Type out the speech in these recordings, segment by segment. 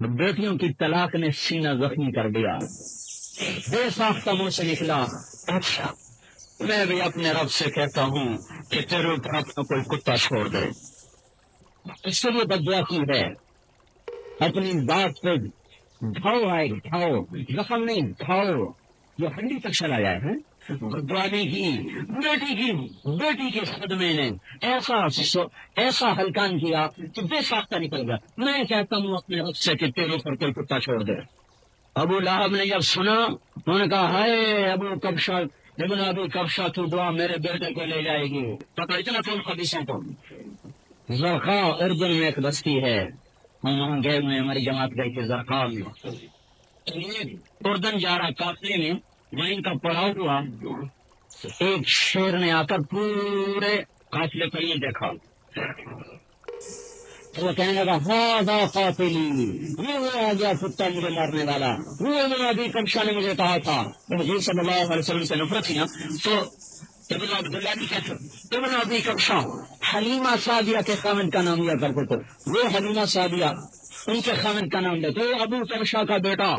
بیٹیوں کی طلاق نے سینہ زخمی کر دیا، بے ساختہ منہ سے نکلا، اچھا میں بھی اپنے رب سے کہتا ہوں کہ تیرے اوپر اپنا کوئی کتا چھوڑ دے۔ اس سے بھی بدعا کی ہے، اپنی بات پہ گھاؤ آئے، گھاؤ زخم نہیں، گھاؤ جو ہڈی تک چلا جائے ہے۔ بدعا نہیں کی، بیٹی کے صدمے نے ایسا ہلکان کیا کہ بے ساختہ نکل گیا۔ میں کہتا ہوں اپنے رب سے کہ تیرے اوپر کوئی کتا چھوڑ دے۔ ابو لہب نے جب سنا، انہوں نے کہا ہائے ابو کبشہ ابن ابو کبشہ تو دعا میرے بیٹے کو لے جائے گی۔ پتہ اتنا کون خبیثوں کو۔ زرقاء اردن میں ایک بستی ہے، ہم وہاں گئے ہوئے، ہماری جماعت گئی تھی زرقاء میں۔ اردن جا رہا قافلے میں، وہیں ان کا پڑاؤ ہوا، ایک شیر نے آ کر پورے قافلے کو یہ دیکھا، وہ کہنے لگا ہاذا قاتلی، یہ آ گیا کتا مجھے مارنے والا، وہ ابھی کبشہ نے مجھے کہا تھا۔ حضور صلی اللہ علیہ وسلم سے نفرت تھی نا، تو ابن عبداللہ کی کہتے ابن ابی کبشہ حلیمہ سعدیہ کے خامد کا نام لیا کرتے تھے، وہ حلیمہ سعدیہ ان کے خامد کا نام لیتے، ابو کبشہ کا بیٹا،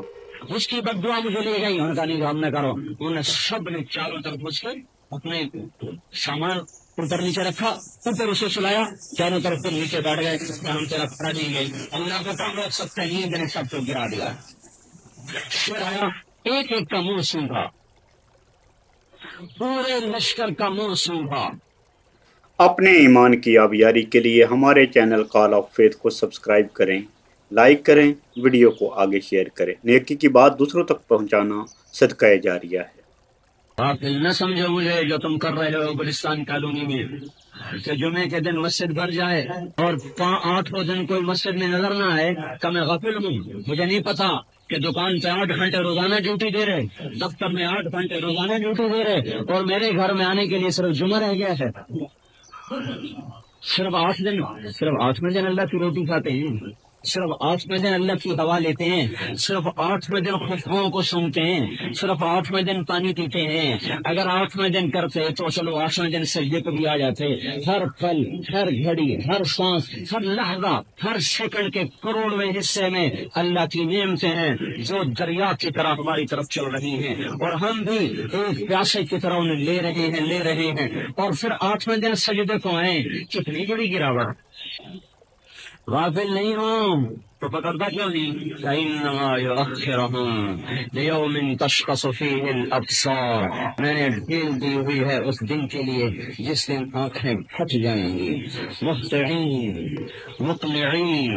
اس کی بد دعا مجھے لے گئی۔ انہوں نے کہا نہیں ہم نے کرو، انہوں نے سب نے چاروں طرف گھس کر اپنے سامان اوپر نیچے رکھا، اوپر اسے سلایا، چاروں طرف پھر نیچے بیٹھ گئے، ہم تیرا پڑا نہیں گئی، اللہ کو کام رکھ سکتے ہیں، نیند نے سب کو گرا دیا۔ پھر آیا ایک ایک کا منہ سونگا، پورے لشکر کا منہ سونگا۔ اپنے ایمان کی آبیاری کے لیے ہمارے چینل کال آف فیتھ کو سبسکرائب کریں، لائک کریں، ویڈیو کو آگے شیئر کریں۔ نیکی کی بات دوسروں تک پہنچانا صدقہ جاریہ ہے۔ آپ نہ سمجھو مجھے جو تم کر رہے ہو گلستان کالونی میں، کہ جمعے کے دن مسجد بھر جائے اور 8 دن کوئی مسجد میں نظر نہ آئے کہ میں غافل ہوں، مجھے نہیں پتا کہ دکان پہ 8 گھنٹے روزانہ ڈیوٹی دے رہے، دفتر میں 8 گھنٹے روزانہ ڈیوٹی دے رہے، اور میرے گھر میں آنے کے لیے صرف جمعہ رہ گیا ہے۔ صرف 8 دن اللہ کی روٹی کھاتے ہیں، صرف 8 دن اللہ کی ہوا لیتے ہیں، صرف 8 دن خوشبوؤں کو سونگتے ہیں، صرف 8 دن پانی پیتے ہیں۔ اگر 8 دن کرتے تو چلو 8 دن سجدے کو بھی آ جاتے۔ ہر پل، ہر گھڑی، ہر سانس، ہر لحظہ، ہر سیکنڈ کے کروڑویں حصے میں اللہ کی نعمتیں ہیں جو دریا کی طرح ہماری طرف چل رہی ہیں، اور ہم بھی ایک پیاسے کی طرح انہیں لے رہے ہیں، اور پھر 8 دن سجدے کو آئیں، کتنی بڑی گراوٹ۔ غافل نہیں ہوں تو پکڑتا کیوں نہیں؟ فَإِنَّمَا يُؤَخِّرُهُمْ لِيَوْمٍ تَشْخَصُ فِيهِ الْأَبْصَارُ، میں نے ڈھیل دی ہوئی ہے اس دن کے لیے جس دن آنکھیں پھٹ جائیں گی۔ مُهْطِعِينَ مُقْنِعِينَ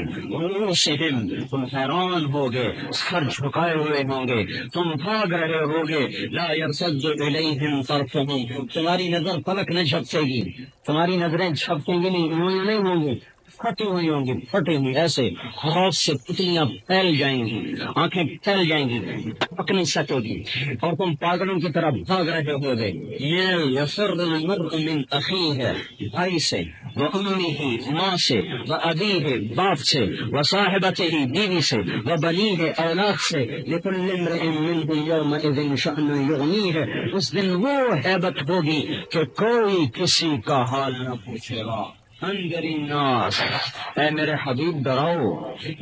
رُءُوسِهِمْ، تم حیران ہوگے، سر جھکائے ہوئے ہوں گے، تم بھاگ رہے ہوگے۔ لَا يَرْتَدُّ إِلَيْهِمْ طَرْفُهُمْ، تمہاری نظر پلک نہ جھپکے گی، تمہاری نظریں جھپکیں گی نہیں ہوں گی، پھٹی ہوئی ہوں گی، پھٹی ہوئی ایسے ہاتھ سے پتلیاں پھیل جائیں گی، آنکھیں پھیل جائیں گی، پک نہیں سکے گی، اور تم پاگلوں کی طرح بھاگ رہے ہو گے۔ یفر المرء من اخیہ، بھائی سے، وامہ، ماں سے، وابیہ، باپ سے، وصاحبتہ، بیوی سے، وبنیہ، اولاد سے، لکل امرئ منہم یومئذ شأن یغنیہ، اس دن وہ ہیبت ہوگی کہ کوئی کسی کا حال نہ پوچھے گا۔ انذر الناس، اے میرے حبیب ڈراؤ،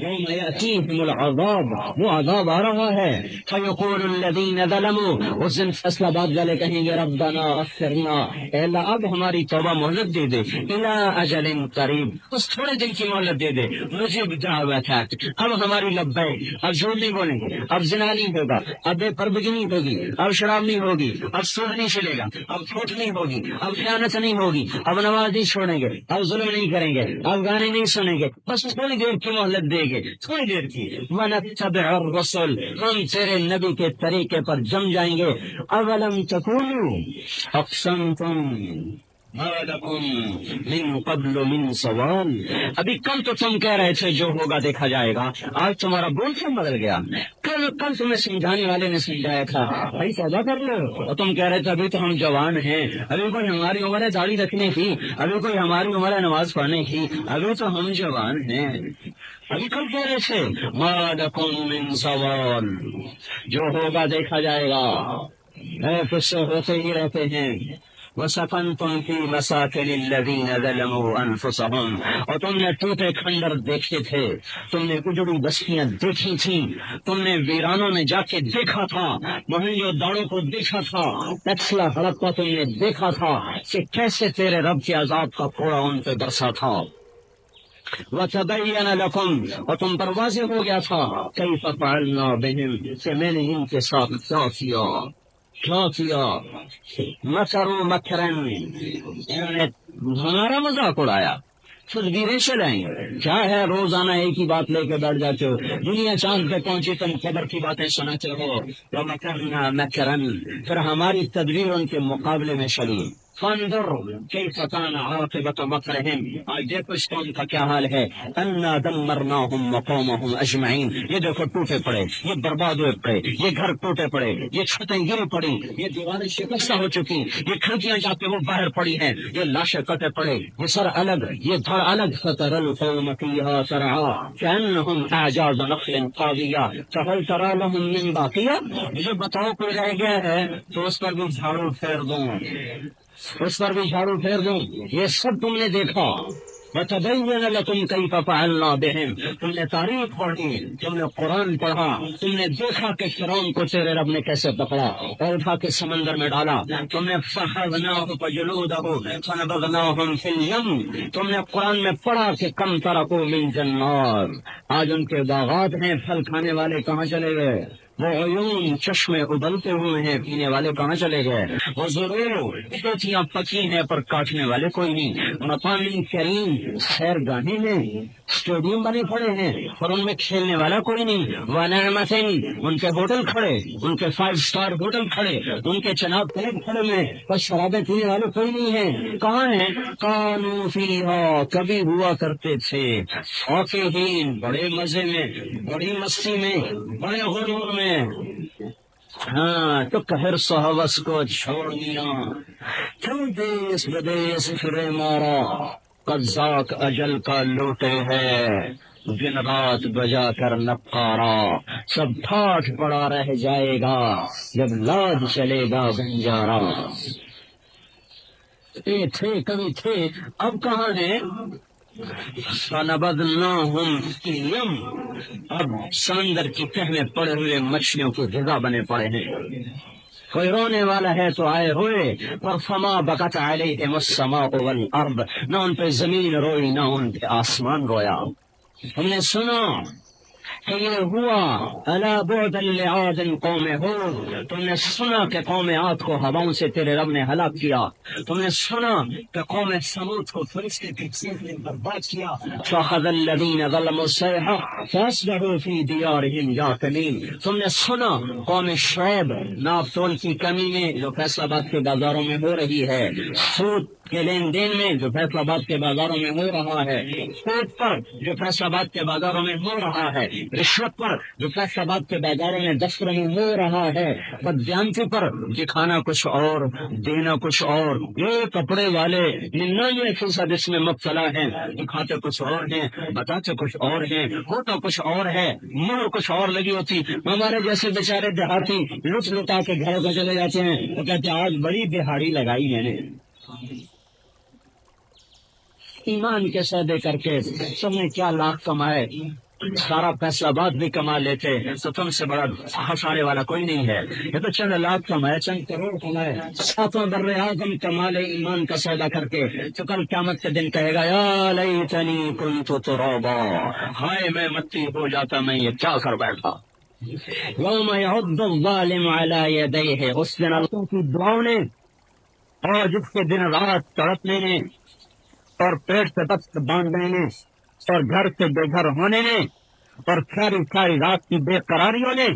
یوم یأتیہم العذاب، وہ عذاب آ رہا ہے، فیقول الذین ظلموا، اس دن فیصلہ باد والے کہیں گے ربنا اخرنا، اے اللہ اب ہماری توبہ مہلت دے دے، الی اجل قریب، اس تھوڑے دن کی مہلت دے دے، نجیب دعوتک، اب ہماری لبیک، اب جھوٹ نہیں بولیں گے، اب زنا نہیں ہوگا، اب بے پردگی نہیں ہوگی، اب شراب نہیں ہوگی، اب سود نہیں چلے گا، اب جھوٹ نہیں ہوگی، اب خیانت نہیں ہوگی، اب نماز نہیں چھوڑیں گے، اب ظلم نہیں کریں گے، اب گانے نہیں سنیں گے، بس تھوڑی دیر کی مہلت دے گے، تھوڑی دیر کی۔ وَنَتَّبِعَ الرُّسُلَ، ہم تیرے نبی کے طریقے پر جم جائیں گے۔ اَوَلَمْ تَكُونُوا أَقْسَمْتُمْ مَا لَكُمْ مِنْ قَبْلُ مِنْ زَوَالٍ، ابھی کل تو تم کہہ رہے تھے جو ہوگا دیکھا جائے گا، آج تمہارا بول کیوں بدل گیا؟ کل تمہیں سمجھانے والے نے سمجھایا تھا بھائی سودا کر لو، اور تم کہہ رہے تھے ابھی تو ہم جوان ہیں، ابھی کوئی ہماری عمر ہے داڑھی رکھنے کی، ابھی کوئی ہماری عمر ہے نماز پڑھنے کی، ابھی تو ہم جوان ہیں۔ ابھی کل کہہ رہے تھے ما لکم من زوال، جو ہوگا دیکھا جائے گا، قصے ہوتے ہی رہتے ہیں۔ وسكنتم في مساكن الذين ظلموا انفسهم، اور تم نے ٹوٹے کھنڈر دیکھے تھے، تم نے اجڑی بستیاں دیکھی تھی، تم نے ویرانوں میں جا کے دیکھا تھا، محلوں داڑوں کو دیکھا تھا، تکسلا ہڑپ کو تم نے دیکھا تھا کہ کیسے تیرے رب کے عذاب کا کوڑا ان پہ برسا تھا۔ وَتَبَيَّنَ لَكُمْ، اور تم پر واضح ہو گیا تھا كَيْفَ فَعَلْنَا بِهِمْ، کہ میں نے ان کے ساتھ کیا کیا۔ مکروا مکرا، انہوں نے ہمارا مذاق اڑایا، تصویریں چلائیں، کیا ہے روزانہ ایک ہی بات لے کے بیٹھ جاتے ہو، دنیا چاند پہ پہنچی تم خبر کی باتیں سناتے ہو۔ وَمَكَرْنَا مَكْرًا، پھر ہماری تدبیر ان کے مقابلے میں چلی۔ فانظر کیف کان عاقبۃ مکرہم، آج دیکھو اس قوم کا کیا حال ہے۔ انا دمرناہم وقومہم اجمعین، یہ دیکھو ٹوٹے پڑے، یہ برباد ہوئے پڑے، یہ گھر ٹوٹے پڑے، یہ چھتیں گر پڑی، یہ دیواریں شکستہ ہو چکی، یہ کھڑکیاں جا کے وہ باہر پڑی ہیں، یہ لاشیں کٹے پڑے، یہ سر الگ، یہ دھڑ الگ۔ فتر القوم فیہا سرعا کأنہم اعجاز نخل خاویہ فہل تری لہم من باقیہ، مجھے بتاؤ کوئی رہ گیا ہے تو اس پر بھی جھاڑو پھیر دوں، اس پر بھی جھاڑو پھیر دوں۔ یہ سب تم نے دیکھا۔ وَتَبَيَّنَ لَكُمْ كَيْفَ فَعَلْنَا بِهِمْ، تم نے تاریخ پڑھی، تم نے قرآن پڑھا، تم نے دیکھا کہ فرعون کو تیرے رب نے کیسے پکڑا اور اٹھا کے سمندر میں ڈالا، تم نے فَأَخَذْنَاهُ فَجُلُودَهُ فَنَبَذْنَاهُمْ فِي الْيَمِّ، تم نے قرآن میں پڑھا کہ کم ترکوا من جنات، آج ان کے باغات ہیں، پھل کھانے والے کہاں چلے گئے، وہ عیون چشمے ابلتے ہوئے ہیں، پینے والے کہاں چلے گئے، وہ ضرور کھیتیاں پکی ہیں پر کاٹنے والے کوئی نہیں، مقامی کریم سیر گاہیں میں اسٹیڈیم بنے پڑے ہیں اور ان میں کھیلنے والا کوئی نہیں، ونعمتن، ان کے ہوٹل کھڑے، ان کے 5 اسٹار ہوٹل کھڑے، ان کے چناب کلب کھڑے میں، پر شرابیں پینے والے کوئی نہیں ہیں، کہاں ہیں؟ کانوا فیہا، کبھی ہوا کرتے تھے، فاکہین، بڑے مزے میں، بڑی مستی میں، بڑے غرور میں، ہاں تو حرص و ہوس کو چھوڑ دیا، کیوں دیس بدیس پھرے مارا، قذاق اجل کا لوٹے ہے، دن رات بجا کر نقارا، سب ٹھاٹھ پڑا رہ جائے گا جب لاد چلے گا بنجارا۔ یہ تھے کبھی تھے، اب کہاں ہیں؟ فَنَبَذْنَاهُمْ فِي الْيَمِّ، اب سمندر کی تہ میں پڑے ہوئے مچھلیوں کی غذا بنے پڑے ہیں، کوئی رونے والا ہے تو آئے روئے، اور فما بکت علیہم السماء والارض، نہ ان پہ زمین روئی نہ ان پہ آسمان رویا۔ ہم نے سنا کہ یہ ہوا الا بعدا لعاد قوم ہود، تم نے سنا کہ قوم عاد کو ہواؤں سے تیرے رب نے ہلاک کیا، تم نے سنا کہ قوم ثمود کو فرشتے کی چیخ نے برباد کیا، فاخذ الذین ظلموا الصیحہ فاصبحوا فی دیارہم جاثمین، تم نے سنا قوم شعیب نافتول کی کمی میں جو فیصل آباد کے بازاروں میں ہو رہی ہے، سود کے لین دین میں جو فیصل آباد کے بازاروں میں ہو رہا ہے، سود پر جو فیصل آباد کے بازاروں میں ہو رہا ہے، رشوت پر جو فیصل آباد کے بازاروں میں دفتروں میں ہو رہا ہے، بددیانتی پر دکھانا کچھ اور دینا کچھ اور، یہ کپڑے والے 99% اس میں مبتلا ہیں، دکھاتے کچھ اور ہیں، بتاتے کچھ اور ہیں، ہوتا کچھ اور ہے، مہر کچھ اور لگی ہوتی، ہمارے جیسے بیچارے دیہاتی لٹ لٹا کے گھروں کو چلے جاتے ہیں، وہ کہتے ہیں آج بڑی دہاڑی لگائی میں نے، ایمان کے سودے کر کے سب نے کیا لاکھ کمائے، سارا فیصل آباد بھی کما لیتے تو تم سے بڑا ہنسانے والا کوئی نہیں ہے، یہ تو چند لاکھ کمائے، چند کروڑ کمائے، ساتوں بر اعظم کما لے ایمان کا سودا کر کے، تو کل قیامت کے دن کہے گا یا لیتنی کنت ترابا، ہائے میں مٹی ہو جاتا، میں یہ کیا کر بیٹھا۔ یوم یعض الظالم علی یدیہ، اس دن اللہ کی دعاؤں نے اور جس کے دن رات تڑپنے نے اور پیٹ سے دست باندھنے نے اور گھر سے بے گھر ہونے نے اور ساری ساری رات کی بے قراریوں نے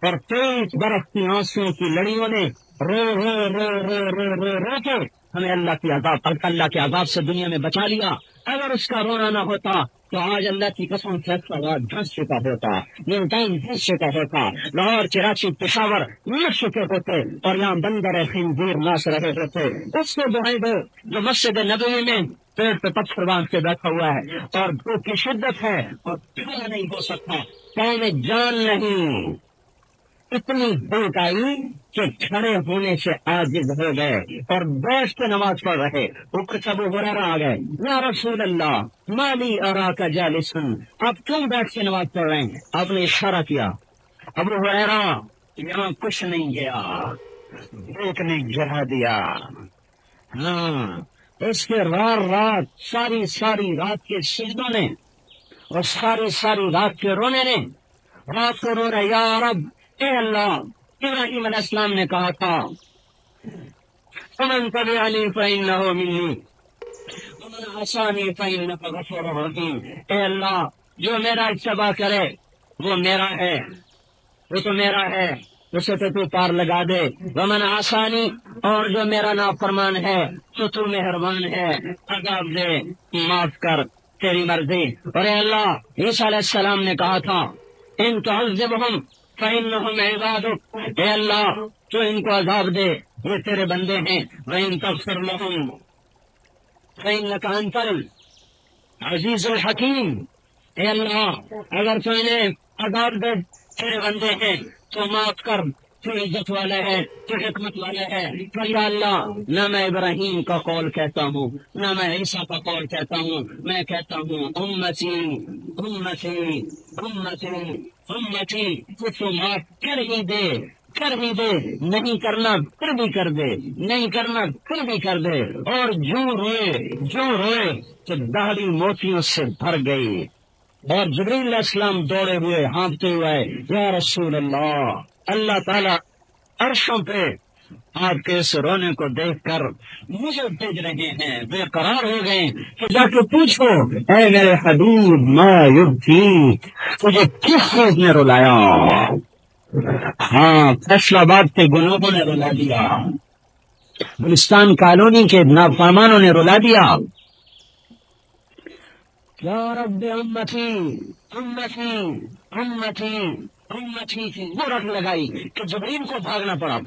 اور 23 برس کی آنسوؤں کی لڑیوں نے رو رو رو رو رو رو رو کے ہمیں اللہ کے عذاب سے دنیا میں بچا لیا۔ اگر اس کا رونا نہ ہوتا تو آج اللہ کی قسم فیصلہ آباد دھنس چکا ہوتا، ملتان دھنس چکا ہوتا، لاہور کراچی پشاور مٹ چکے ہوتے اور یہاں بندر خنزیر ناچ رہے ہوتے۔ اس کو دعائیں دو جو مسجد نبوی میں پیڑ پہ پتھر باندھ کے بیٹھا ہوا ہے اور دھوپ کی شدت ہے اور کھڑا نہیں ہو سکتا، پاؤں میں جان نہیں، اتنی بھوک آئی کہ کھڑے ہونے سے عاجز ہو گئے اور بیٹھ کے نماز پڑھ رہے. اوپر سے ابو ہریرہ آ گئے. یا رسول اللہ مالی اراک جالسن، آپ کیوں بیٹھ کے نماز پڑھ رہے ہیں؟ آپ نے اشارہ کیا. ابو ہریرہ یہاں کچھ نہیں گیا، ایک نے گرا دیا. ہاں، اس کے رات ساری رات کے سجدوں نے اور ساری رات کے رونے نے، رات کو رو رہے یا رب اے اللہ. ابراہیم علیہ السلام نے کہا تھا فمن تبعنی فإنہ منی ومن عصانی فإنک غفور رحیم. اے اللہ جو میرا اتباع کرے وہ میرا ہے، وہ تو میرا ہے، اسے تو پار لگا دے. ومن عصانی، اور جو میرا نافرمان ہے تو مہربان ہے، عذاب دے، معاف کر، تیری مرضی. اور اے اللہ عیسیٰ علیہ السلام نے کہا تھا ان تعذبہم فإنہم عبادک، اے اللہ تو ان کو عذاب دے، یہ تیرے بندے ہیں. وإن تغفر لہم فإنک انت العزیز الحکیم. اے اللہ اگر تو انہیں عذاب دے، تیرے بندے ہیں تو معاف کر، تو عزت والا ہے، تو حکمت والا ہے. تو یا اللہ نہ میں ابراہیم کا قول کہتا ہوں نہ میں عیسیٰ کا قول کہتا ہوں، میں کہتا ہوں امتی امتی امتی امتی. تو معاف کر ہی دے، کر ہی دے، نہیں کرنا پھر بھی کر دے، نہیں کرنا پھر بھی کر دے. اور جو روئے تو داڑھی موتیوں سے بھر گئی. اور جبریل علیہ السلام دوڑے ہوئے ہانپتے ہوئے یا رسول اللہ، اللہ تعالیٰ عرشوں پہ آپ کے اس رونے کو دیکھ کر مجھے بھیج رہے ہیں، بے قرار ہو گئے کہ جا کے پوچھو اے میرے حبیب ما یبکیک، تجھے کس چیز نے رلایا؟ ہاں، فیصلہ آباد کے گناہوں نے رلا دیا، گلستان کالونی کے نافرمانوں نے رلا دیا. یا رب امتی امتی امتی امتی کی وہ رٹ لگائی کہ جبریل کو بھاگنا پڑا.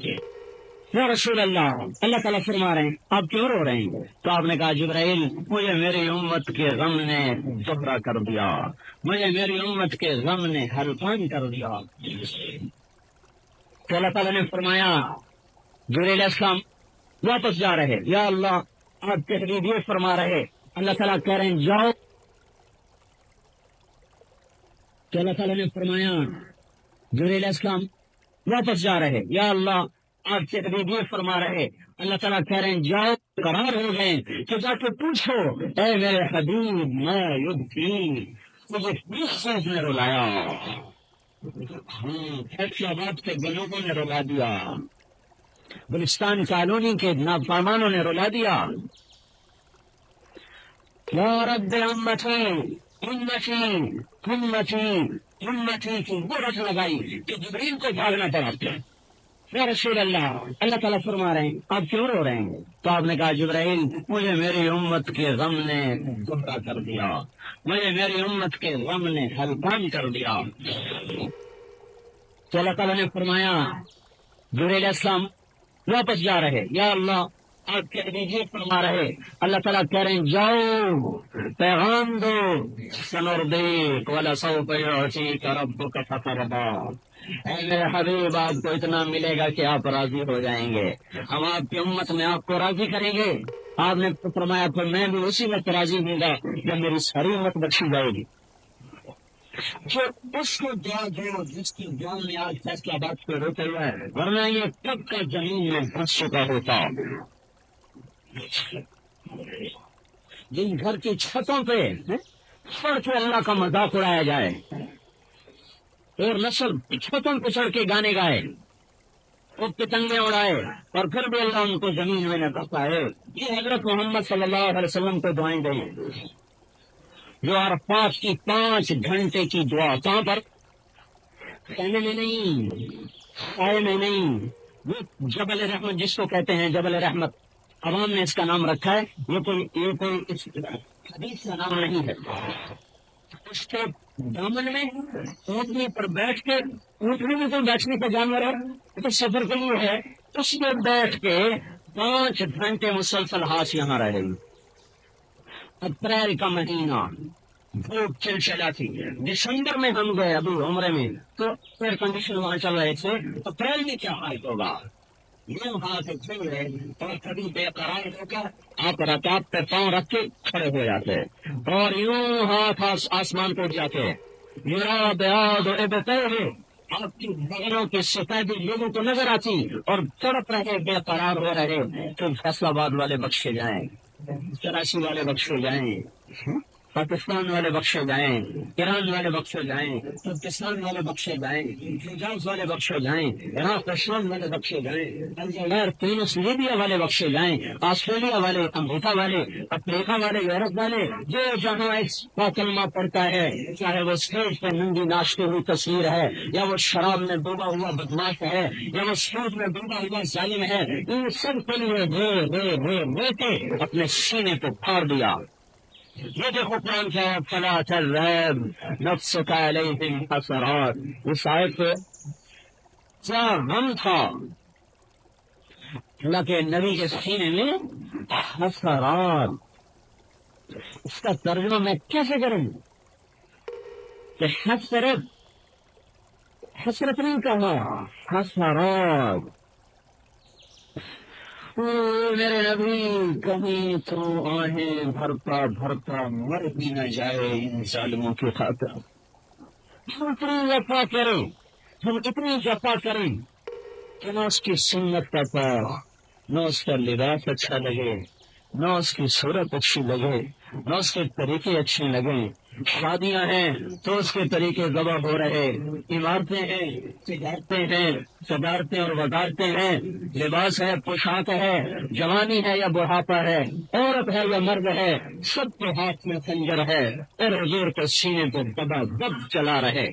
یا رسول اللہ، اللہ تعالیٰ فرما رہے ہیں آپ کیوں رو رہے ہیں؟ تو آپ نے کہا جبرائیل مجھے میری امت کے غم نے دوہرا کر دیا، مجھے میری امت کے غم نے ہلکان کر دیا. تو اللہ تعالیٰ نے فرمایا جبرائیل علیہ السلام واپس جا رہے. یا اللہ آپ کے حبیب یہ فرما رہے، اللہ تعالیٰ کہہ رہے ہیں جاؤ. تو اللہ تعالیٰ نے فرمایا جبرائیل علیہ السلام واپس جا رہے. یا اللہ آپ کے حبیب یہ فرما رہے، اللہ تعالیٰ کہہ رہے ہیں جاؤ. قرار ہو گئے کہ جا کے پوچھو اے میرے حبیب ما یبکیک، مجھے کس چیز نے رلایا؟ ہاں، فیصلہ آباد کے گناہوں نے رلا دیا، گلستان کالونی کے نافرمانوں نے رلا دیا. یا رب امتی امتی امتی امتی کی وہ رٹ لگائی کہ جبریل کو بھاگنا پڑا. یا رسول اللہ، اللہ تعالیٰ فرما رہے ہیں آپ کیوں رو رہے ہیں؟ تو آپ نے کہا جبرائیل مجھے میری امت کے غم نے گمراہ کر دیا، مجھے میری امت کے غم نے ہلکان کر دیا. تو اللہ تعالیٰ نے فرمایا جبرائیل علیہ السلام واپس جا رہے. یا اللہ آپ کے حبیب یہ فرما رہے، اللہ تعالیٰ کہہ رہے ہیں جاؤ پیغام دو سنردیک ولسوف یعطیک ربک فترضی. اے میرے حبیب آپ کو اتنا ملے گا کہ آپ راضی ہو جائیں گے، ہم آپ کی امت میں آپ کو راضی کریں گے. آپ نے فرمایا پھر میں بھی اسی وقت راضی ہوں گا جب میری ساری امت بخشی جائے گی. جو اس کو دعا دو جس کی دعا میں آج فیصلہ آباد پہ روتے ہوئے، ورنہ یہ کب کا زمین میں پھنس چکا ہوتا. جن گھر کی چھتوں پہ چڑھ کے اللہ کا مذاق اڑایا جائے اور نسل چھتوں پہ چڑھ کے گانے گائے اور پتنگیں اڑائے اور پھر بھی اللہ ان کو زمین میں نہ کرتا ہے. یہ حضرت محمد صلی اللہ علیہ وسلم کو دعائیں گئی جو عرفات کی 5 گھنٹے کی دعا کہاں پر؟ کہنے میں نہیں، آئے میں نہیں. وہ جبل رحمت جس کو کہتے ہیں جبل رحمت، عوام نے اس کا نام رکھا ہے، یہ کوئی اس حدیث کا نام نہیں ہے. اس کے دامن میں اونٹنی پر بیٹھ کے، اونٹنی میں کوئی بیٹھنے کا جانور ہے تو سفر کے لیے ہے، اس میں بیٹھ کے 5 گھنٹے مسلسل ہاتھ یہاں رہے. اپریل کا مہینہ، دھوپ چلچلا تھی. دسمبر میں ہم گئے ابھی عمرے میں تو ایئر کنڈیشن وہاں چل رہے تھے. اپریل میں کیا حال ہوگا؟ یوں ہاتھ کھل رہے اور کبھی بے قرار ہو کر آپ رکعت پہ پاؤں رکھ کے کھڑے ہو جاتے اور یوں ہاتھ آسمان کو جاتے. میرا بیاد آپ کی بغلوں کی سفیدی لوگوں کو نظر آتی اور تڑپ رہے بے قرار ہو رہے. تو فیصل آباد والے بخشے جائیں, کراچی والے بخشے جائیں, پاکستان والے بخشے جائیں, ایران والے بخشے جائیں, ترکستان والے بخشے جائیں, حجاز والے بخشے جائیں, عراق اسلام والے بخشے جائیں, الجزائر تونس لیبیا والے بخشے جائیں, آسٹریلیا والے, امریکہ والے, افریقہ والے, یورپ والے, جو جہاں اس کا کلمہ پڑتا ہے, چاہے وہ اسٹیج پہ ننگی ناچتی ہوئی تصویر ہے, یا وہ شراب میں ڈوبا ہوا بدماش ہے, یا وہ سود میں ڈوبا ہوا ظالم ہے, ان سب کے لیے رو کے اپنے سینے کو پھاڑ دیا. یہ دیکھو قرآن کیا ہے, فلا تذهب نفسك عليهم حسرات. اس آیت پہ کیا غم تھا اللہ کے نبی کے سینے میں حسرات. اس کا ترجمہ میں کیسے کروں کہ حسرت نہیں کہا, حسرات. میرے نبی کہیں تو آہیں بھرتا بھرتا مر بھی نہ جائے ان ظالموں کی خاطر. ہم اتنی وفا کریں, ہم اتنی جفا کریں کہ نہ اس کی سنت کا پا, نہ اس کا لباس اچھا لگے, نہ اس کی صورت اچھی لگے, نہ اس کے طریقے اچھے لگیں. شادیاں ہیں تو اس کے طریقے گواہ ہو رہے, عمارتیں ہیں, تجارتیں ہیں, صدارتیں اور وزارتیں ہیں, لباس ہے, پوشاک ہے, جوانی ہے یا بڑھاپا ہے, عورت ہے یا مرد ہے, سب کے ہاتھ میں خنجر ہے اور حضور کے سینے کو دبا دب چلا رہے.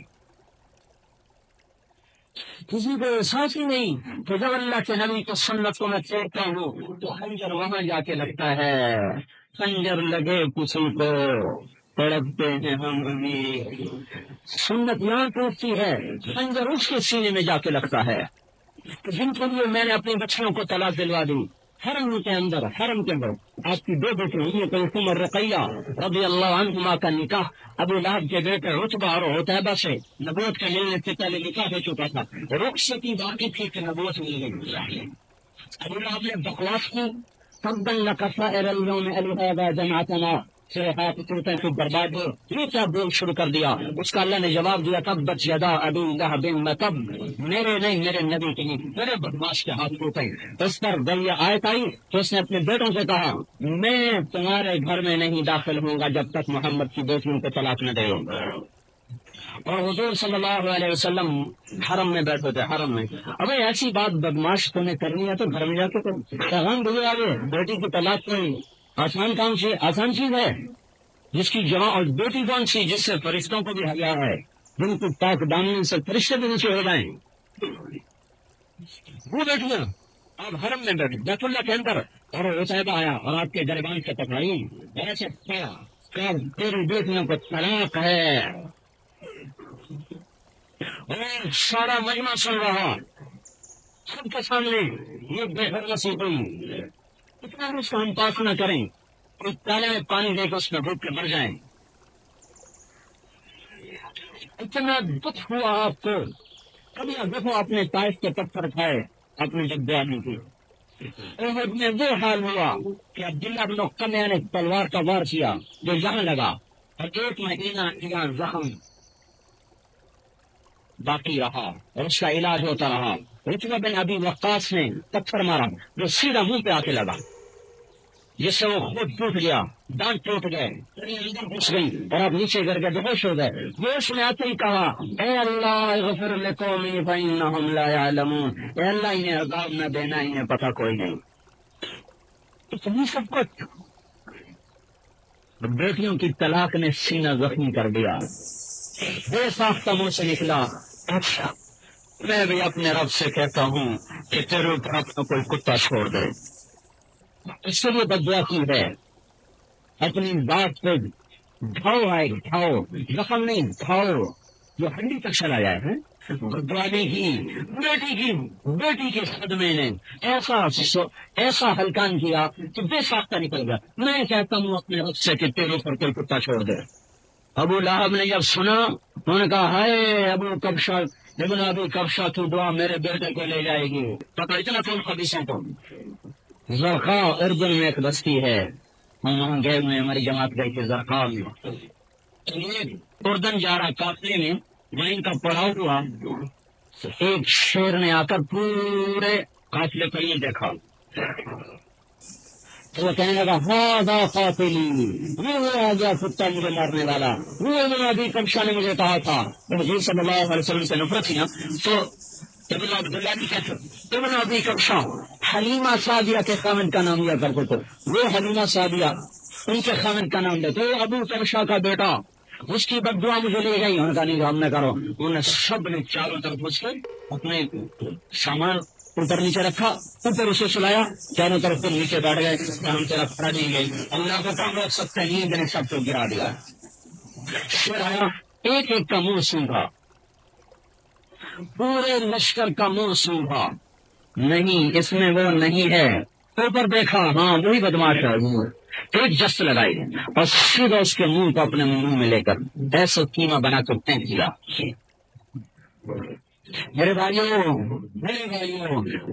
کسی کو احساس ہی نہیں کہ جب اللہ کے نبی کی سنت کو میں چھوڑتا ہوں تو خنجر وہاں جا کے لگتا ہے. خنجر لگے کسی کو تڑپتے ہیں ہم امیر, سنت یہاں ٹوٹتی ہے, خنجر اس کے سینے میں جا کے لگتا ہے. جن کے لیے میں نے اپنی بچیوں کو طلاق دلوا دی, حرم کے اندر آپ کی 2 بیٹیاں کلثوم اور رقیہ رضی اللہ عنہما کا نکاح ابو لہب کے بیٹے عتبہ اور عتیبہ سے نبوت کے لینے سے پہلے نکاح ہو چکا تھا. رخصتی باقی تھی کہ نبوت مل گئی. ابو لہب نے بکواس کی, تبا لک سائر اليوم الهذا جمعتنا, سے ہاتھ ٹوٹے تو برباد ہو, یہ کیا بول شروع کر دیا. اس کا اللہ نے جواب دیا, تبت یدا ابی لہب وتب, میرے نہیں میرے نبی کے نہیں, میرے بدماش کے ہاتھ ٹوٹے. اس پر جب یہ آیت آئی تو اس نے اپنے بیٹوں سے کہا, میں تمہارے گھر میں نہیں داخل ہوں گا جب تک محمد کی بیٹیوں کو طلاق نہ دے. اور حضور صلی اللہ علیہ وسلم حرم میں بیٹھے تھے, حرم میں. اب ایسی بات بدماش تمہیں کرنی ہے تو گھر میں جا کے پیغام دے آگے, بیٹی کی طلاق کوئی آسان کام سے آسان چیز ہے, جس کی جمع, اور بیٹی کون سی جس سے فرشتوں کو بھی حیا ہے, جن کو پاک دامن سے فرشتے بھی نیچے ہو جائیں. وہ بیٹھنا آپ حرم میں بیٹھے بیت اللہ کے اندر, اور عتیبہ آیا اور آپ کے گریبان سے پکڑائی, ایسے تیری بیٹیوں کو طلاق ہے. اور سارا مجمع سن رہا, سب کے سامنے یہ بے حرمتی ہوئی. اتنا اس کو ہم پاس نہ کریں, کوئی تالے میں پانی دے کے اس میں ڈوب کے مر جائیں. اتنا دکھ ہوا آپ کو, کبھی دیکھو اپنے طائف کے پتھر کھائے اپنی جگہ کی. احد میں وہ حال ہوا کہ عبداللہ بن قمیہ نے تلوار کا وار کیا جو یہاں لگا, اور 1 مہینہ یہاں زخم باقی رہا اور اس کا علاج ہوتا رہا. عتبہ بن ابی وقاص نے پتھر مارا جو سیدھا منہ پہ آ کے لگا, جس سے وہ خود ٹوٹ گیا, دانت ٹوٹ گئے, اندر گھس گئی اور آپ نیچے گر کے بے ہوش ہو گئے. ہوش میں آتے ہی کہا, اے اللہ اغفر لقومی فانہم لا یعلمون, اے اللہ انہیں عذاب نہ دینا, انہیں پتہ کوئی نہیں. اتنی سب کچھ بیٹیوں کی طلاق نے سینہ زخمی کر دیا. بے ساختہ منہ سے نکلا, اچھا میں بھی اپنے رب سے کہتا ہوں کہ تیرے اوپر اپنا کوئی کتا چھوڑ دے. اس سے بھی بد دعا کی ہے, اپنی بات پہ گھاؤ آئے, گھاؤ زخم نہیں, گھاؤ جو ہڈی تک چلا جائے ہے. بدوانی کی بیٹی کے صدمے نے ایسا ہلکان کیا کہ بے ساختہ نکل گیا. میں کہتا ہوں اپنے رب سے کہ تیرے اوپر کوئی کتا چھوڑ دے. ابو لہب نے جب سنا انہوں نے کہا ہے ابو کبشہ ابن ابو کبشہ تو دعا میرے بیٹے کو لے جائے گی. پکڑ اتنا کون خبیثوں کو. زرقا اردن میں ایک بستی ہے, ہم وہاں گئے ہوئے, ہماری جماعت گئی تھی زرقا میں. اردن جا رہا قافلے میں, وہیں کا پڑاؤ ہوا, ایک شیر نے آ کر پورے قافلے کو یہ دیکھا تو وہ کہنے لگا ہاذا قاتلی, وہ آ گیا کتا مجھے مارنے والا, وہ ابن ابی کبشہ نے مجھے کہا تھا. حضور صلی اللہ علیہ وسلم سے نفرت تھی نا, تو ابن عبداللہ کی کہتے ابن ابی کبشہ حلیمہ سعدیہ کے خامد کا نام لیا کرتے تھے. وہ حلیمہ سعدیہ ان کے خامد کا نام لیتے, ابو کبشہ کا بیٹا, اس کی بد دعا مجھے لے گئی. انہوں نے کہا نہیں ہم نے کرو. انہوں نے سب نے چاروں طرف اس کے اپنے سامان اوپر نیچے رکھا, اوپر اسے سلایا, چاروں طرف سے نیچے بیٹھ گئے, ہم طرف کھڑا نہیں گئی. اللہ کو کام رکھ سکتے ہیں, نیند نے سب کو گرا دیا. پھر آیا ایک ایک کا منہ سونگا, پورے لشکر کا منہ سونگا, نہیں اس میں وہ نہیں ہے. اوپر دیکھا, ہاں وہی بدماش ہے. ایک جس لگائی اور سیدھا اس کے منہ کو اپنے منہ میں لے کر ایسا قیمہ بنا کر پھینک دیا. میرے بھائیوں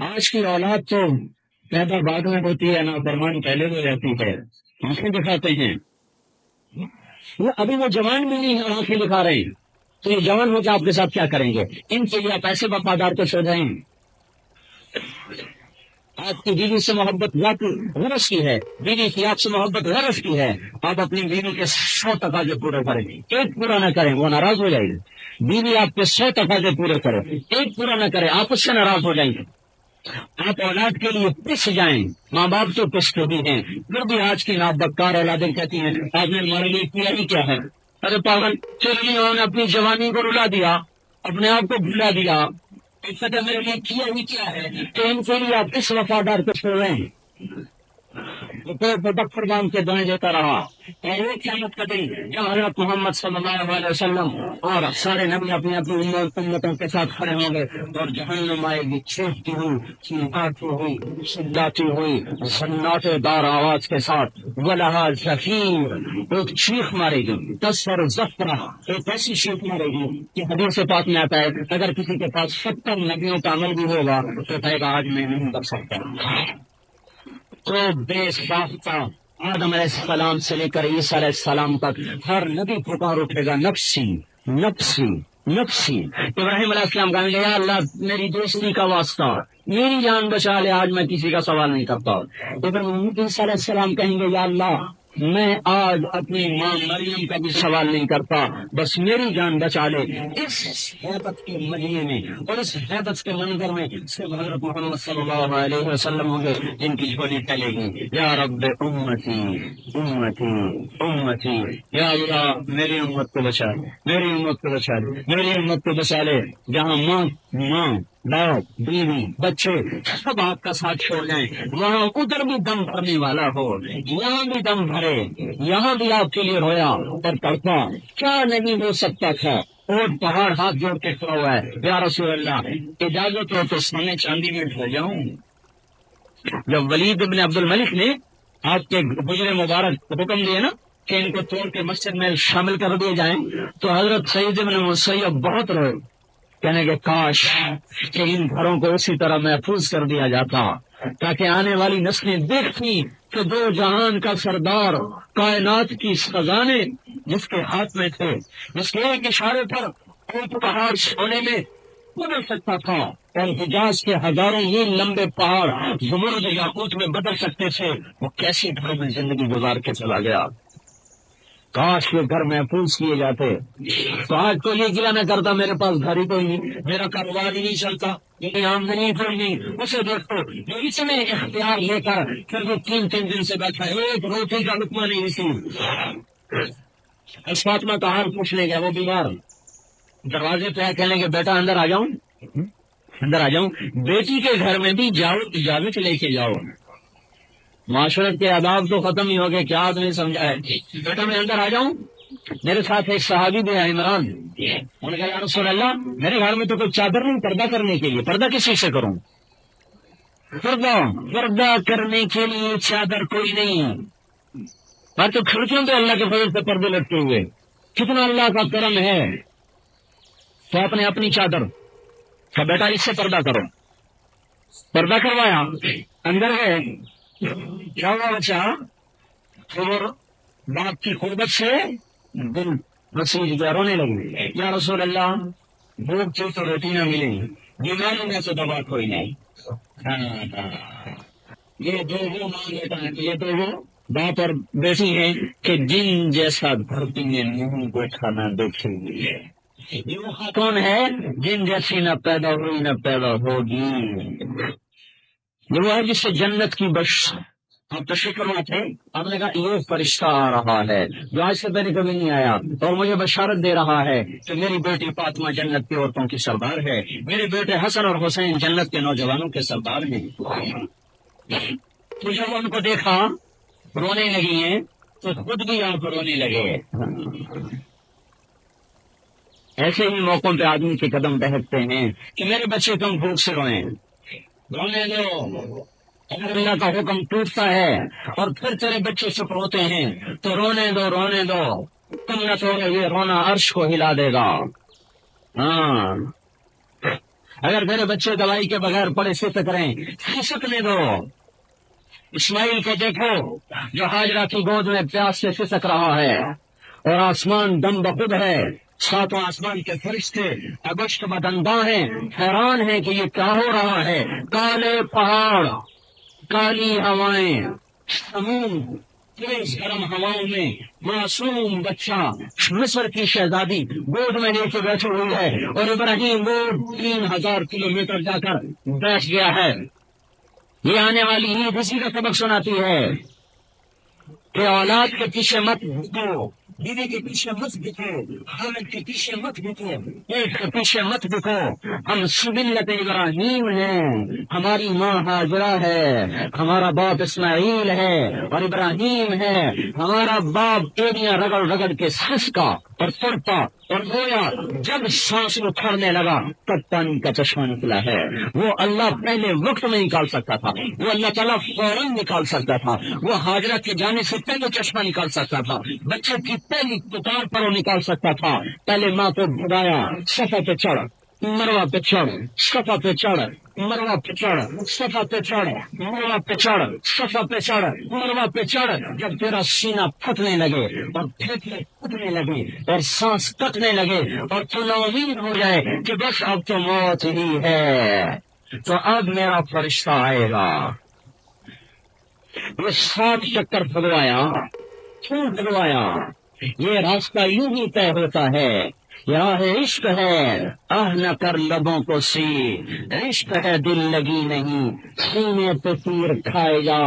آج کی اولاد تو پیدا بعد میں ہوتی ہے, نا فرمان پہلے ہو جاتی ہے. آنکھیں دکھاتے ہیں, ابھی وہ جوان بھی نہیں ہے, آنکھیں دکھا رہے ہیں. تو یہ جوان ہو کے آپ کے ساتھ کیا کریں گے؟ ان کے لیے آپ ایسے وفادار تو سو جائیں. آپ کی بیوی سے محبت غرض کی ہے, بیوی کی آپ سے محبت غرض کی ہے, آپ اپنی بیوی کے 100 تقاضے پورے کریں, ایک پورا نہ کریں وہ ناراض ہو جائے گی. بیوی آپ کے 100 تقاضے پورے کرے, ایک پورا نہ کرے, آپ اس سے ناراض ہو جائیں گے. آپ اولاد کے لیے پس جائیں, ماں باپ تو پستے بھی ہیں, پھر بھی آج کی نابکار اولادیں کہتی ہیں آپ نے ہمارے لیے کیا ہی کیا ہے. ارے پاگل, چلیے انہوں نے اپنی جوانی کو رلا دیا, اپنے آپ کو بھلا دیا, میرے لیے کیا ہی کیا ہے. تو ان کے لیے آپ کس وفادار کو چھوڑ رہے ہیں؟ فرمان کے دعائیں دیتا رہا. قیامت کا دن جب حضرت محمد صلی اللہ علیہ وسلم اور سارے نبی اپنی اپنی امتوں کے ساتھ کھڑے ہوں گے اور جہنم آئے گی, چیختی ہوئی, چیخاتی ہوئی, چلاتی ہوئی, سناٹے دار آواز کے ساتھ, ولہا زفیر, ایک چیخ مارے گی, تصفر زفرہ, ایک ایسی چیخ مارے گی کہ حدیث پاک میں آتا ہے اگر کسی کے پاس 70 نبیوں کا عمل بھی ہوگا تو کہے گا آج میں نہیں کر سکتا. تو بے ساختہ آدم علیہ السلام سے لے کر عیسیٰ علیہ السلام تک ہر نبی پکار اٹھے گا نفسی نفسی نفسی. ابراہیم علیہ السلام کہیں گے یا اللہ میری دوستی کا واسطہ, میری جان بچا لے, آج میں کسی کا سوال نہیں کرتا. عیسیٰ علیہ السلام کہیں گے یا اللہ میں آج اپنی ماں مریم کا بھی سوال نہیں کرتا, بس میری جان بچا لے. اس حیبت کے مجمع میں اور اس حیبت کے منظر میں صرف حضرت محمد صلی اللہ علیہ وسلم ہوں گے جن کی جھولی ٹلے گی. یا رب امتی امتی امتی, یا اللہ میری امت کو بچا لے, میری امت کو بچا لے, میری امت کو بچا لے. جہاں ماں باپ بیوی بچے سب آپ کا ساتھ چھوڑ جائیں, وہاں ادھر بھی دم بھرنے والا ہو, یہاں بھی دم بھرے, یہاں بھی آپ کے لیے رویا اور تڑپا, کیا نہیں ہو سکتا تھا. اور پہاڑ ہاتھ جوڑ کے کھڑا ہوا ہے, یا رسول اللہ اجازت ہو تو سونے چاندی میں ڈھو جاؤں. جب ولید بن عبد الملک نے آپ کے گزرے مبارک حکم دیے نا کہ ان کو توڑ کے مسجد میں شامل کر دیے جائیں, تو حضرت سعید بن مسیب بہت روئے, کہنے کہ کاش کہ ان گھروں کو اسی طرح محفوظ کر دیا جاتا تاکہ آنے والی نسلیں دیکھتی کہ 2 جہان کا سردار کائنات کی خزانے جس کے ہاتھ میں تھے, جس کے ایک اشارے پر ایک پہاڑ سونے میں بدل سکتا تھا اور حجاز کے ہزاروں میل لمبے پہاڑ زمرد یاقوت میں بدل سکتے تھے, وہ کیسی گھروں میں زندگی گزار کے چلا گیا. کاش یہ گھر محفوظ کیے جاتے. تو آج تو یہ گلا نہ کرتا میرے پاس گھر ہی کوئی نہیں, میرا کاروبار ہی نہیں چلتا, میری آمدنی کوئی نہیں. اسے دیکھو جو اس نے اختیار لے کر پھر وہ 3 دن سے بیٹھا ہے, ایک روٹی کا لقمہ نہیں نصیب. اس فاطمہ کا حال پوچھنے گیا, وہ بیمار, دروازے پہ کہنے کے بیٹا اندر آ جاؤں, اندر آ جاؤں. بیٹی کے گھر میں بھی جاؤ, اجازت لے کے جاؤ. معاشرت کے آداب تو ختم ہی ہو گئے, کیا آدمی سمجھا ہے. بیٹا میں اندر آ جاؤں. میرے ساتھ ایک صحابی بھی ہے عمران, انہوں نے کہا یا رسول اللہ میرے گھر میں تو کوئی چادر نہیں پردہ کرنے کے لیے, پردہ کسی سے کروں؟ پردہ کرنے کے لیے چادر کوئی نہیں, میں تو کھڑکیوں پہ اللہ کے فضل سے پردے لٹکے ہوئے. کتنا اللہ کا کرم ہے تو اپنے اپنی چادر کا بیٹا اس سے پردہ کرو، پردہ کروایا، اندر ہے کیا ہوا بچہ، اور باپ کی قربت سے دل مسیح جو رونے لگے، یا رسول اللہ بھوک تھی تو روٹی نہ ملے، بیماری میں تو دوا کوئی نہیں۔ یہ دو وہ ماں بیٹا ہے، یہ دو وہ باپ اور بیٹی ہے کہ جن جیسا دھرتی میں منہ بیٹھا نہ دیکھیں گے، یہ وہ خاتون ہے جن جیسی نہ پیدا ہوئی نہ پیدا ہوگی، یہ وہ ہے جس سے جنت کی بش۔ آپ تشریف فرما تھے، آپ نے کہا یہ فرشتہ آ رہا ہے جو آج سے پہلے کبھی نہیں آیا اور مجھے بشارت دے رہا ہے کہ میری بیٹی فاطمہ جنت کی عورتوں کی سردار ہے، میرے بیٹے حسن اور حسین جنت کے نوجوانوں کے سردار ہیں۔ تو جب ان کو دیکھا رونے لگی ہیں تو خود بھی آپ رونے لگے۔ ایسے ہی موقعوں پہ آدمی کے قدم بہکتے ہیں کہ میرے بچے تم بھوک سے روئیں، رونے دو۔ اگر اللہ کا حکم ٹوٹتا ہے اور پھر تیرے بچے چپ ہوتے ہیں تو رونے دو، رونے دو، تم نہ تو یہ رونا عرش کو ہلا دے گا۔ ہاں، اگر میرے بچے دوائی کے بغیر پڑے سے کریں، کھسکنے دو۔ اسماعیل کو دیکھو جو ہاجرہ کی گود میں پیاس سے کھسک رہا ہے اور آسمان دم بخود ہے، ساتوں آسمان کے فرشتے اگشت بدنداں ہیں، حیران ہیں کہ یہ کیا ہو رہا ہے۔ کالے پہاڑ، کالی ہوائیں، سموم تیز گرم ہواؤں میں معصوم بچہ مصر کی شہزادی گود میں لے کے بیٹھی ہوئی ہے اور ابراہیم وہ 3000 کلومیٹر جا کر بیٹھ گیا ہے۔ یہ آنے والی عید اسی کا سبق سناتی ہے کہ اولاد کے پیچھے مت بکو، بیوی کے پیچھے مت بکو، خالد کے پیچھے مت بکو، پیٹ کے پیچھے مت بکو۔ ہم ملت ابراہیم ہیں، ہماری ماں ہاجرہ ہے، ہمارا باپ اسماعیل ہے اور ابراہیم ہے، ہمارا باپ ایڑیاں رگڑ رگڑ کے سسکا اور تڑپا اور رویا، جب سانس اکھڑنے لگا تب پانی کا چشمہ نکلا ہے۔ وہ اللہ پہلے وقت میں نکال سکتا تھا، وہ اللہ تعالیٰ فوراً نکال سکتا تھا، وہ ہاجرہ کے جانے سے پہلے چشمہ نکال سکتا تھا، بچے کی پہلی پکار پر وہ نکال سکتا تھا۔ پہلے ماں کو بھگایا، صفا پہ چڑھ، مروا پہ چڑھ، صفا پہ چڑھ، مروا پہ چڑھ، صفا پہ چڑھ، مروا پہ چڑھ، صفا پہ چڑھ، مروا پہ چڑھ۔ جب تیرا سینہ پھٹنے لگے اور پھیپھڑے پھٹنے لگے اور سانس کٹنے لگے اور تو ناامید ہو جائے کہ بس اب تو موت ہی ہے، تو اب میرا فرشتہ آئے گا۔ وہ 7 چکر پھلوایا، کیوں پھلوایا؟ یہ راستہ یوں ہی طے ہوتا ہے، راہ عشق ہے، آہ نہ کر لبوں کو سی، عشق ہے دل لگی نہیں، سینے پہ تیر کھائے جا،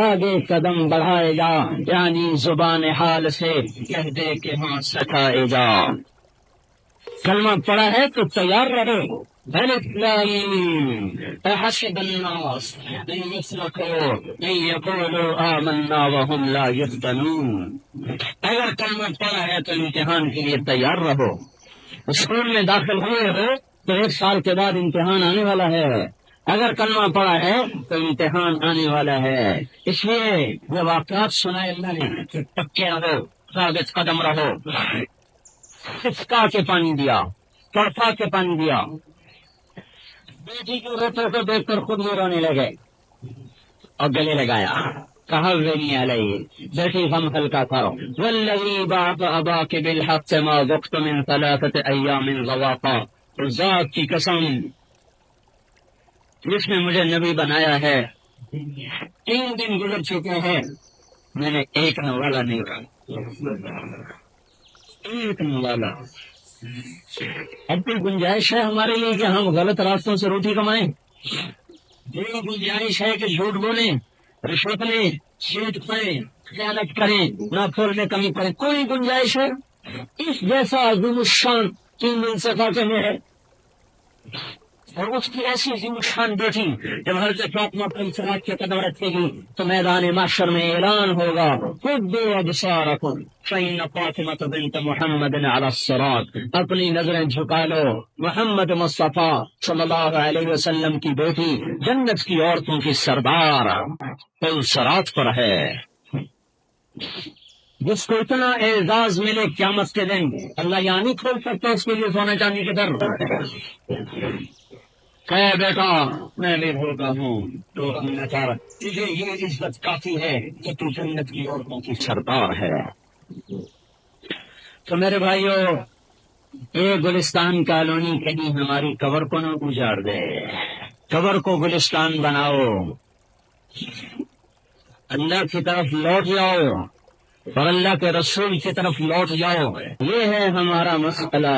آگے قدم بڑھائے جا، یعنی زبان حال سے کہہ دے کہ ہاں سکھائے جا۔ کلمہ پڑا ہے تو تیار رہو۔ احسب الناس ان يتركوا ان يقولوا آمنا وهم لا يفتنون۔ اگر کلمہ پڑا ہے تو امتحان کے لیے تیار رہو۔ اسکول میں داخل ہوئے ہو تو 1 سال کے بعد امتحان آنے والا ہے، اگر کلمہ پڑا ہے تو امتحان آنے والا ہے۔ اس لیے یہ واقعات سنائے اللہ نے کہ پکے رہو، ثابت قدم رہو۔ کھسکا کے پانی دیا، تڑپا کے پانی دیا، بیٹی کے روتے کو دیکھ کر خود میں رونے لگے اور گلے لگایا، کہا وینی علیہ، بیٹی غم ہلکا کرو۔ والذی بعث اباک بالحق ما ذقت من 3 ایام ذواقا، ذات کی قسم جس نے مجھے نبی بنایا ہے 3 دن گزر چکے ہیں، میں نے ایک نوالا نہیں کھایا، ایک نوالا۔ اب کوئی گنجائش ہے ہمارے لیے کہ ہم غلط راستوں سے روٹی کمائیں؟ یہ گنجائش ہے کہ جھوٹ بولیں، رشوت لیں، چیٹ پائیں، خیانت کریں، نافرمانی میں کمی کریں؟ کوئی گنجائش ہے؟ اس جیسا عظیم الشان 3 دن سے فاقے میں ہے، اور اس کی ایسی عظیم الشان بیٹی جب حضرت فاطمہ پر انصراف کے قدم رکھے گی تو میدان محشر میں اعلان ہوگا خذوا ابصارکم فإن فاطمة بنت محمد علی الصراط، اپنی نظریں جھکا لو، محمد مصطفیٰ صلی اللہ علیہ وسلم کی بیٹی جنت کی عورتوں کی سردار پل صراط پر ہے۔ جس کو اتنا اعزاز ملے قیامت کے دن، اللہ یہاں نہیں کھول سکتا اس کے لیے سونے چاندی کے در۔ کہ بیٹا میں بھی بھولتا ہوں تو نے کہا تجھے یہ عزت کافی ہے کہ تو جنت کی عورتوں کی سردار ہے۔ تو میرے بھائیو، یہ گلستان کالونی کہیں ہماری قبر کو نہ گزار دے، قبر کو گلستان بناؤ، اللہ کی طرف لوٹ جاؤ اور اللہ کے رسول کی طرف لوٹ جاؤ۔ یہ ہے ہمارا مسئلہ۔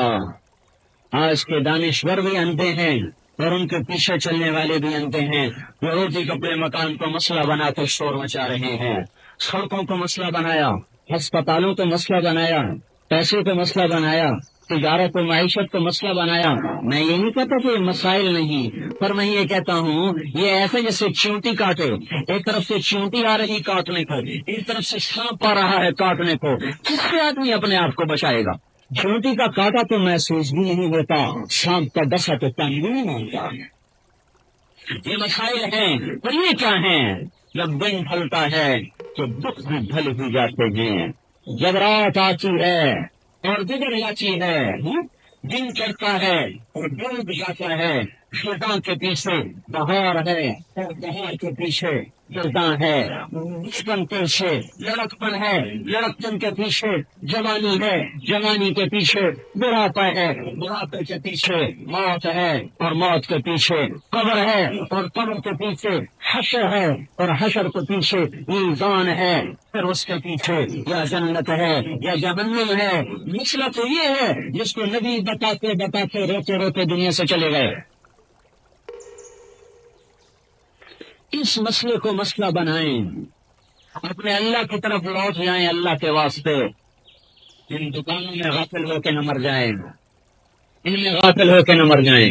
آج کے دانشور بھی اندھے ہیں اور ان کے پیچھے چلنے والے بھی اندھے ہیں۔ وہ روٹی کپڑے مکان کو مسئلہ بنا کر شور مچا رہے ہیں، سڑکوں کو مسئلہ بنایا، ہسپتالوں کو مسئلہ بنایا، پیسے کو مسئلہ بنایا، تجارت و معیشت کو مسئلہ بنایا۔ میں یہ نہیں کہتا کہ مسائل نہیں، پر میں یہ کہتا ہوں یہ ایسے جیسے چیونٹی کاٹے، ایک طرف سے چیونٹی آ رہی کاٹنے کو، ایک طرف سے سانپ آ رہا ہے کاٹنے کو، کس سے آدمی اپنے آپ کو بچائے گا؟ چیونٹی کا کاٹا تو محسوس بھی نہیں ہوتا، سانپ کا ڈسا تو تن بھی نہیں مانتا۔ یہ مسائل ہیں، پر یہ کیا ہیں؟ جب دن ڈھلتا ہے تو دکھ بھی ڈھل ہی جاتے ہیں، جب رات آتی ہے اور گزر جاتی ہے، دن چڑھتا ہے اور ڈوب جاتا ہے، خزاں کے پیچھے بہار ہے اور بہار کے پیچھے خزاں ہے، بچپن پیچھے لڑکپن ہے، لڑکپن کے پیچھے جوانی ہے، جوانی کے پیچھے بڑھاپا ہے، بڑھاپے کے پیچھے موت ہے اور موت کے پیچھے قبر ہے اور قبر کے پیچھے حشر ہے اور حشر کے پیچھے میزان ہے، پھر اس کے پیچھے یا جنت ہے یا جہنم ہے۔ مسئلہ تو یہ ہے جس کو نبی بتاتے بتاتے روتے روتے دنیا سے چلے گئے۔ اس مسئلے کو مسئلہ بنائیں، اپنے اللہ کی طرف لوٹ جائیں، اللہ کے واسطے۔ ان دکانوں میں غافل ہو کے نہ مر جائیں، ان میں غافل ہو کے نہ مر جائیں۔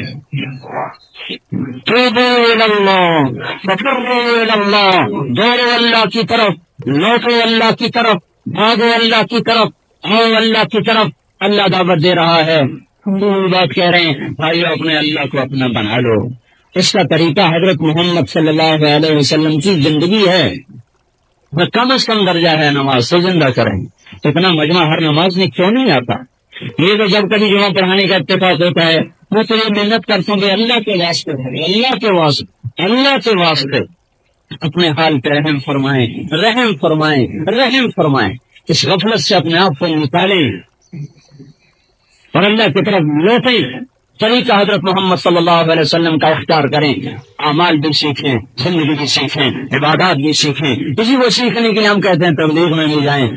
توبوا الی اللہ، ففروا الی اللہ، دوڑو اللہ کی طرف، لوٹو اللہ کی طرف، بھاگو اللہ کی طرف، آؤ اللہ کی طرف۔ اللہ دعوت دے رہا ہے، ہم بات کہہ رہے ہیں بھائی اپنے اللہ کو اپنا بنا لو۔ اس کا طریقہ حضرت محمد صلی اللہ علیہ وسلم کی زندگی ہے۔ وہ کم از کم درجہ ہے نماز سے زندہ کریں۔ اتنا مجمع ہر نماز میں کیوں نہیں آتا؟ یہ تو جب کبھی جمعہ پڑھانے کا اتفاق ہوتا ہے میں تو یہ محنت کرتا ہوں کہ اللہ کے واسطے، اللہ کے واسطے، اللہ کے واسطے اپنے حال پہ رحم فرمائیں، رحم فرمائیں، رحم فرمائیں۔ اس غفلت سے اپنے آپ کو نکالیں اور اللہ کی طرف لوٹیں۔ طریقہ حضرت محمد صلی اللہ علیہ وسلم کا اختیار کریں، اعمال بھی سیکھیں، زندگی بھی سیکھیں، عبادات بھی سیکھیں۔ اسی کو سیکھنے کے لیے ہم کہتے ہیں تبلیغ میں بھی جائیں۔